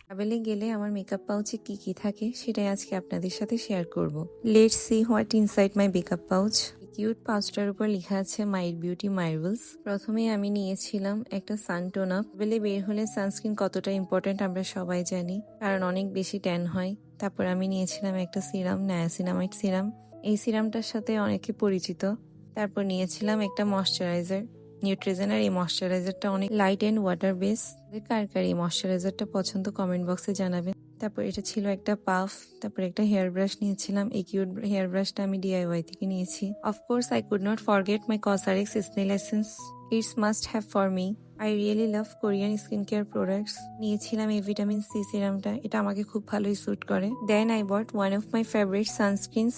ট্রাভেলে গেলে আমার মেকআপ পাউচে কি কি থাকে সেটাই আজকে আপনাদের সাথে শেয়ার করব। Let's see what inside my makeup pouch. Cute পাউচটার উপর লেখা আছে মাইর বিউটি মার্ভেলস। প্রথমে আমি নিয়েছিলাম একটা সানটোন আপ। ট্রাভেলে বের হলে সানস্ক্রিন কতটা ইম্পর্টেন্ট আমরা সবাই জানি, কারণ অনেক বেশি ট্যান হয়। তারপর আমি নিয়েছিলাম একটা সিরাম, নায়াসিনামাইড সিরাম। এই সিরামটার সাথে অনেকে পরিচিত। তারপর নিয়েছিলাম একটা ময়শ্চারাইজার, নিউট্রিজেনার। এই ময়শ্চারাইজারটা অনেক লাইট অ্যান্ড ওয়াটার বেস। কার কার এই ময়শ্চারাইজারটা পছন্দ কমেন্ট বক্সে জানাবেন। তারপর এটা ছিল একটা পাফ। তারপর একটা হেয়ার ব্রাশ নিয়েছিলাম। এই কিউট হেয়ার ব্রাশটা আমি DIY থেকে নিয়েছি। Of course I could not forget my COSRX snail essence. It's must have for me. I really love Korean skin care products. নিয়েছিলাম এই ভিটামিন সি সিরামটা, এটা আমাকে খুব ভালোই স্যুট করে। Then I bought one of my favourite sunscreens.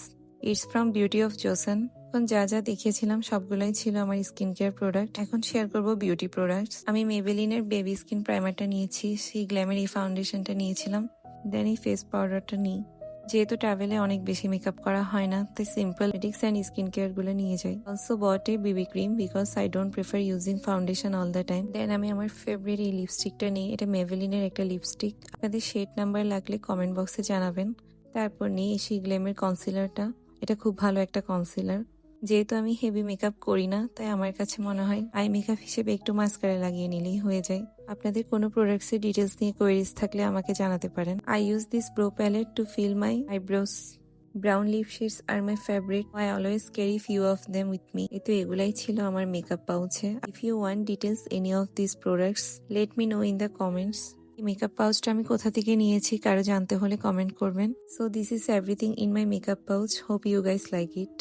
It's from Beauty of Joseon. এখন যা যা দেখিয়েছিলাম সবগুলোই ছিল আমার স্কিন কেয়ার প্রোডাক্ট। এখন শেয়ার করব বিউটি প্রোডাক্টস। আমি মেবেলিনের বেবি স্কিন প্রাইমারটা নিয়েছি, সেই গ্ল্যামের এই ফাউন্ডেশনটা নিয়েছিলাম, দেন এই ফেস পাউডারটা নিই। যেহেতু ট্রাভেলে অনেক বেশি মেকআপ করা হয় না, তাই simple medics and skin care গুলো নিয়ে যাই। Also bought a BB cream because I don't prefer using foundation all the time. Then আমি আমার ফেভারিট এই লিপস্টিকটা নিই। এটা মেবেলিনের একটা লিপস্টিক। আপনাদের শেড নাম্বার লাগলে কমেন্ট বক্সে জানাবেন। তারপর নিই এই সেই গ্ল্যামের কনসিলারটা। এটা খুব ভালো একটা কনসিলার। যেহেতু আমি হেভি মেকআপ করি না, তাই আমার কাছে মনে হয় আই মেকআপ হিসেবে একটু মাস্কারা লাগিয়ে নিলেই হয়ে যায়। আপনাদের কোনো প্রোডাক্টস এর ডিটেলস নিয়ে কোয়েরিজ থাকলে আমাকে জানাতে পারেন। I use this brow palette to fill my eyebrows. Brown lip shades are my favourite. I always carry few of them with me. তো এগুলাই ছিল আমার মেকআপ পাউচে। If you want details any of this products, let me know in the comments. এই makeup পাউচটা আমি কোথা থেকে নিয়েছি কারো জানতে হলে কমেন্ট করবেন। So this is everything in my makeup pouch. Hope you guys like it.